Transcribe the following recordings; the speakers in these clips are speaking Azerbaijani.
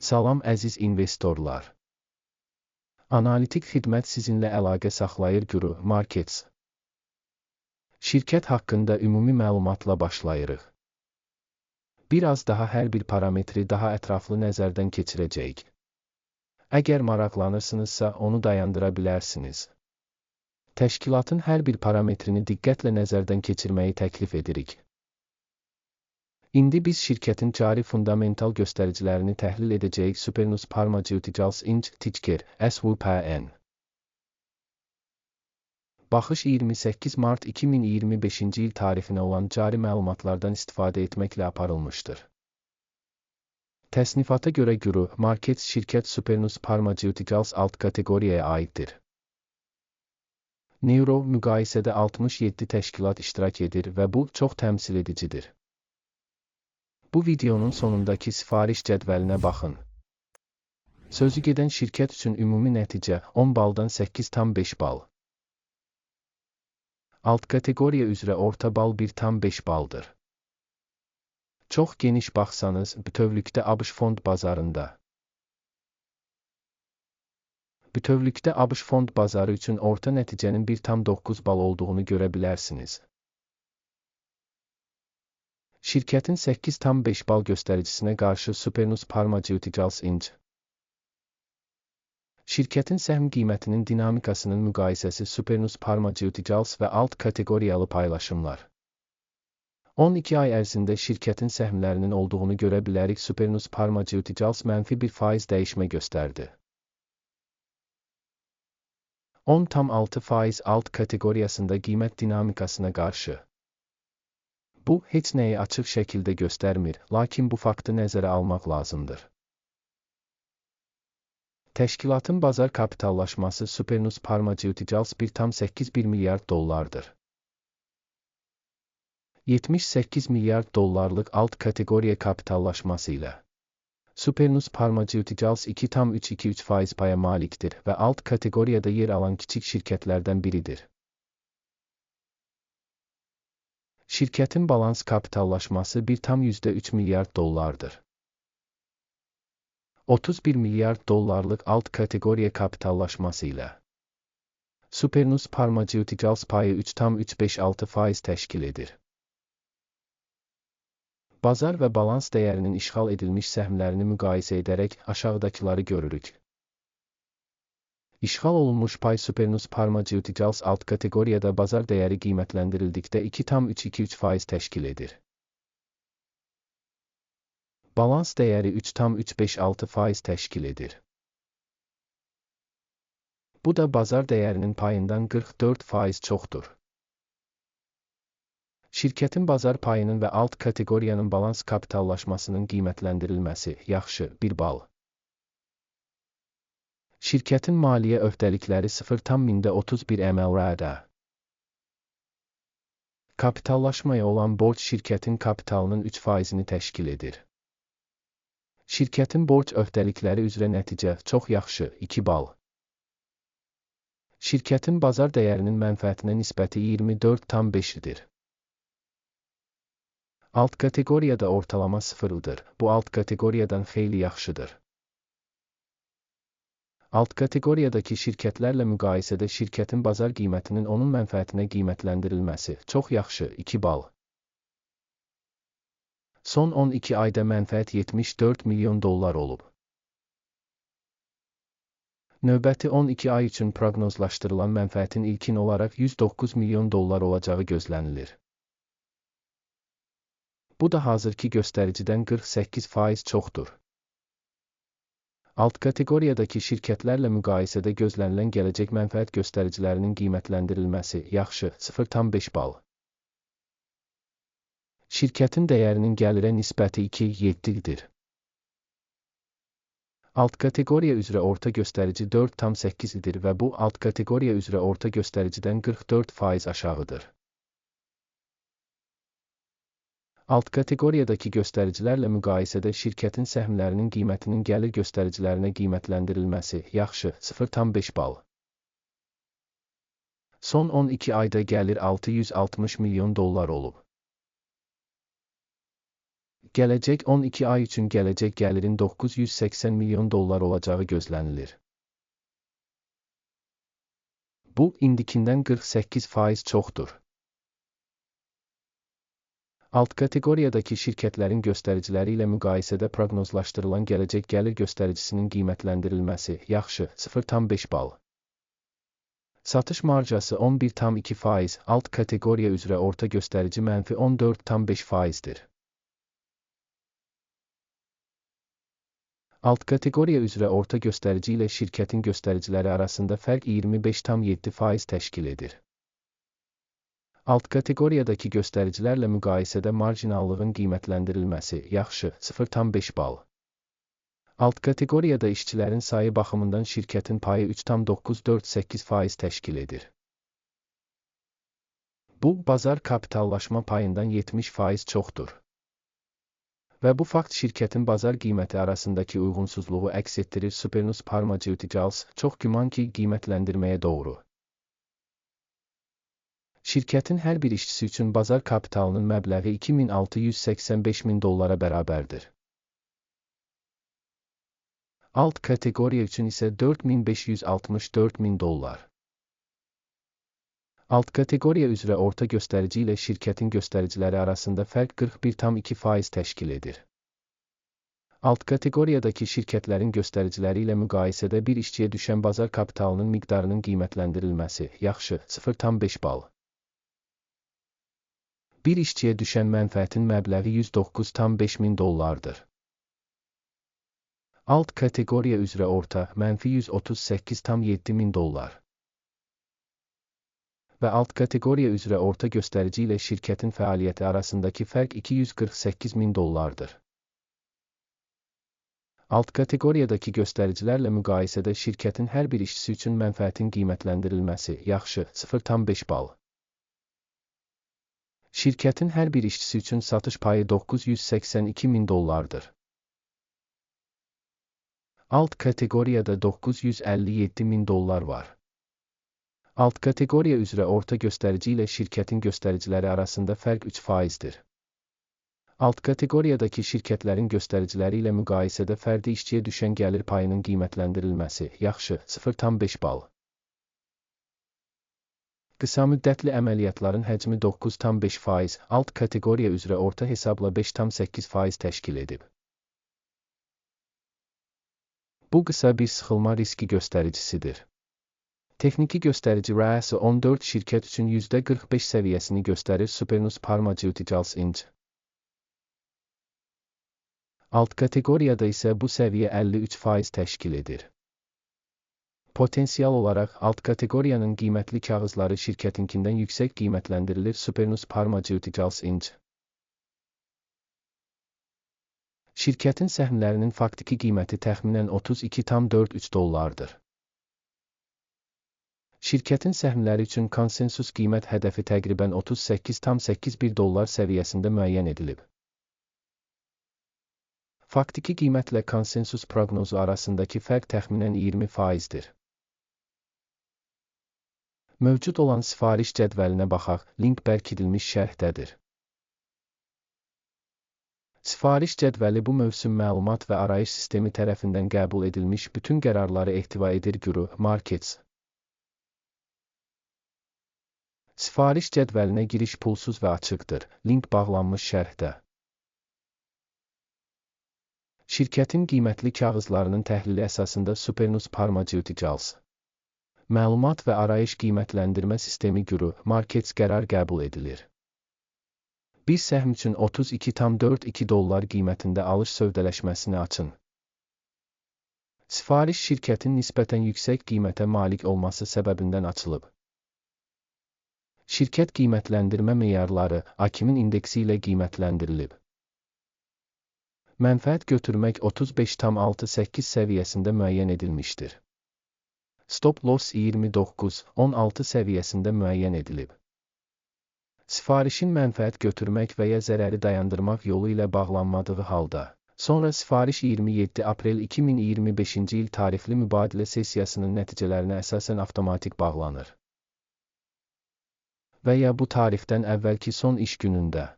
Salam əziz investorlar. Analitik xidmət sizinlə əlaqə saxlayır Guru Markets. Şirkət haqqında ümumi məlumatla başlayırıq. Biraz daha hər bir parametri daha ətraflı nəzərdən keçirəcəyik. Əgər maraqlanırsınızsa onu dayandıra bilərsiniz. Təşkilatın hər bir parametrini diqqətlə nəzərdən keçirməyi təklif edirik. İndi biz şirkətin cari fundamental göstəricilərini təhlil edəcəyik. Supernus Pharmaceuticals Inc. Ticker SWPN. Baxış 28 Mart 2025-ci il tarixinə olan cari məlumatlardan istifadə etməklə aparılmışdır. Təsnifata görə Guru Markets şirkət Supernus Pharmaceuticals alt kateqoriyaya aiddir. Neuro müqayisədə 67 təşkilat iştirak edir və bu çox təmsil edicidir. Bu videonun sonundakı sifariş cədvəlinə baxın. Sözü gedən şirkət üçün ümumi nəticə 10 baldan 8,5 bal. Alt kateqoriya üzrə orta bal 1,5 baldır. Çox geniş baxsanız, bütövlükdə ABŞ fond bazarında. Bütövlükdə ABŞ fond bazarı üçün orta nəticənin 1,9 bal olduğunu görə bilərsiniz. Şirkətin 8,5 bal göstəricinə qarşı Supernus Pharmaceuticals Inc. Şirkətin səhm qiymətinin dinamikasının müqayisəsi Supernus Pharmaceuticals və alt kateqoriyalı paylaşımlar. 12 ay ərzində şirkətin səhmlərinin olduğunu görə bilərik. Supernus Pharmaceuticals -1% dəyişmə göstərdi. 10,6% alt kateqoriyasında qiymət dinamikasına qarşı. Bu, heç nəyi açıq şəkildə göstərmir, lakin bu faktı nəzərə almaq lazımdır. Təşkilatın bazar kapitallaşması Supernus Pharmaceuticals 1,81 milyard dollardır. 78 milyard dollarlıq alt kateqoriya kapitallaşması ilə. Supernus Pharmaceuticals 2,323% paya malikdir və alt kateqoriyada yer alan kiçik şirkətlərdən biridir. Şirkətin balans kapitallaşması 1,3 milyard dollardır. 31 milyard dollarlıq alt kateqoriya kapitallaşması ilə. Supernus Pharmaceuticals payı 3,356% təşkil edir. Bazar və balans dəyərinin işğal edilmiş səhmlərini müqayisə edərək aşağıdakıları görürük. İşğal olunmuş pay Supernus Pharmaceuticals alt kateqoriyada bazar dəyəri qiymətləndirildikdə 2,323% təşkil edir. Balans dəyəri 3,356% təşkil edir. Bu da bazar dəyərinin payından 44% çoxdur. Şirkətin bazar payının və alt kateqoriyanın balans kapitallaşmasının qiymətləndirilməsi yaxşı 1 bal. Şirkətin maliyyə öhdəlikləri 0,31 ml. Kapitallaşmaya olan borc şirkətin kapitalının 3%-ni təşkil edir. Şirkətin borc öhdəlikləri üzrə nəticə çox yaxşı 2 bal. Şirkətin bazar dəyərinin mənfəətinə nisbəti 24,5-dir. Alt kateqoriyada ortalama 0-dır. Bu alt kateqoriyadan xeyli yaxşıdır. Alt kateqoriyadakı şirkətlərlə müqayisədə şirkətin bazar qiymətinin onun mənfəətinə qiymətləndirilməsi çox yaxşı 2 bal. Son 12 ayda mənfəət 74 milyon dollar olub. Növbəti 12 ay üçün proqnozlaşdırılan mənfəətin ilkin olaraq 109 milyon dollar olacağı gözlənilir. Bu da hazırki göstəricidən 48% çoxdur. Alt kateqoriyadakı şirkətlərlə müqayisədə gözlənilən gələcək mənfəət göstəricilərinin qiymətləndirilməsi yaxşı 0,5 bal. Şirkətin dəyərinin gəlirə nisbəti 2,7-dir. Alt kateqoriya üzrə orta göstərici 4,8-dir və bu alt kateqoriya üzrə orta göstəricidən 44% aşağıdır. Alt kateqoriyadakı göstəricilərlə müqayisədə şirkətin səhmlərinin qiymətinin gəlir göstəricilərinə qiymətləndirilməsi yaxşı 0,5 bal. Son 12 ayda gəlir 660 milyon dollar olub. Gələcək 12 ay üçün gələcək gəlirin 980 milyon dollar olacağı gözlənilir. Bu, indikindən 48% çoxdur. Alt kateqoriyadakı şirkətlərin göstəriciləri ilə müqayisədə proqnozlaşdırılan gələcək gəlir göstəricisinin qiymətləndirilməsi yaxşı 0,5 bal. Satış marjası 11,2%, alt kateqoriya üzrə orta göstərici -14,5%-dir. Alt kateqoriya üzrə orta göstərici ilə şirkətin göstəriciləri arasında fərq 25,7% təşkil edir. Alt kateqoriyadakı göstəricilərlə müqayisədə marjinallığın qiymətləndirilməsi yaxşı 0,5 bal. Alt kateqoriyada işçilərin sayı baxımından şirkətin payı 3,948% təşkil edir. Bu, bazar kapitallaşma payından 70% çoxdur. Və bu fakt şirkətin bazar qiyməti arasındakı uyğunsuzluğu əks etdirir. Supernus Pharmaceuticals çox güman ki, qiymətləndirməyə doğru. Şirkətin hər bir işçisi üçün bazar kapitalının məbləği 2685 min dollara bərabərdir. Alt kateqoriya üçün isə 4564 min dollar. Alt kateqoriya üzrə orta göstərici ilə şirkətin göstəriciləri arasında fərq 41,2% təşkil edir. Alt kateqoriyadakı şirkətlərin göstəriciləri ilə müqayisədə bir işçiyə düşən bazar kapitalının miqdarının qiymətləndirilməsi yaxşı 0,5 bal. Bir işçiyə düşən mənfəətin məbləği 109,5 min dollardır. Alt kateqoriya üzrə orta -138,7 min dollar. Və alt kateqoriya üzrə orta göstərici ilə şirkətin fəaliyyəti arasındakı fərq 248 min dollardır. Alt kateqoriyadakı göstəricilərlə müqayisədə şirkətin hər bir işçisi üçün mənfəətin qiymətləndirilməsi yaxşı 0,5 bal. Şirkətin hər bir işçisi üçün satış payı 982 min dollardır. Alt kateqoriyada 957 min dollar var. Alt kateqoriya üzrə orta göstərici ilə şirkətin göstəriciləri arasında fərq 3%-dir. Alt kateqoriyadakı şirkətlərin göstəriciləri ilə müqayisədə fərdi işçiyə düşən gəlir payının qiymətləndirilməsi yaxşı 0,5 bal. Qısa müddətli əməliyyatların həcmi 9,5%, alt kateqoriya üzrə orta hesabla 5,8% təşkil edib. Bu qısa bir sıxılma riski göstəricisidir. Texniki göstərici RASI 14 şirkət üçün %45 səviyyəsini göstərir. Supernus Pharmaceuticals Inc. Alt kateqoriyada isə bu səviyyə 53% təşkil edir. Potensial olaraq alt kateqoriyanın qiymətli kağızları şirkətinkindən yüksək qiymətləndirilir. Supernus Pharmaceuticals Inc. Şirkətin səhmlərinin faktiki qiyməti təxminən 32,43 dollardır. Şirkətin səhmləri üçün konsensus qiymət hədəfi təqribən 38,81 dollar səviyyəsində müəyyən edilib. Faktiki qiymətlə konsensus proqnozu arasındakı fərq təxminən 20%-dir. Mövcud olan sifariş cədvəlinə baxaq, link bərkidilmiş şərhdədir. Sifariş cədvəli bu mövsüm məlumat və arayış sistemi tərəfindən qəbul edilmiş bütün qərarları ehtiva edir. Guru Markets. Sifariş cədvəlinə giriş pulsuz və açıqdır. Link bağlanmış şərhdə. Şirkətin qiymətli kağızlarının təhlili əsasında Supernus Pharmaceuticals. Məlumat və arayış qiymətləndirmə sistemi Guru Markets qərar qəbul edilir. Bir səhm üçün 32,42 dollar qiymətində alış sövdələşməsini açın. Sifariş şirkətin nisbətən yüksək qiymətə malik olması səbəbindən açılıb. Şirkət qiymətləndirmə meyarları AKİMin indeksi ilə qiymətləndirilib. Mənfəət götürmək 35,68 səviyyəsində müəyyən edilmişdir. Stop loss 29,16 səviyyəsində müəyyən edilib. Sifarişin mənfəət götürmək və ya zərəri dayandırmaq yolu ilə bağlanmadığı halda, sonra sifariş 27 aprel 2025-ci il tarixli mübadilə sessiyasının nəticələrinə əsasən avtomatik bağlanır. Və ya bu tarixdən əvvəlki son iş günündə.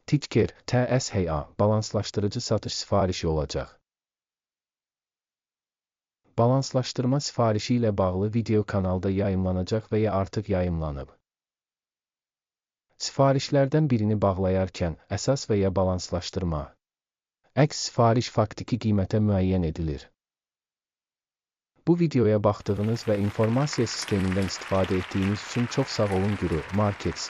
Ticker, TSHA, balanslaşdırıcı satış sifarişi olacaq. Balanslaşdırma sifarişi ilə bağlı video kanalda yayımlanacaq və ya artıq yayımlanıb. Sifarişlərdən birini bağlayarkən əsas və ya balanslaşdırma. Əks sifariş faktiki qiymətə müəyyən edilir. Bu videoya baxdığınız və informasiya sistemindən istifadə etdiyiniz üçün çox sağ olun Guru Markets.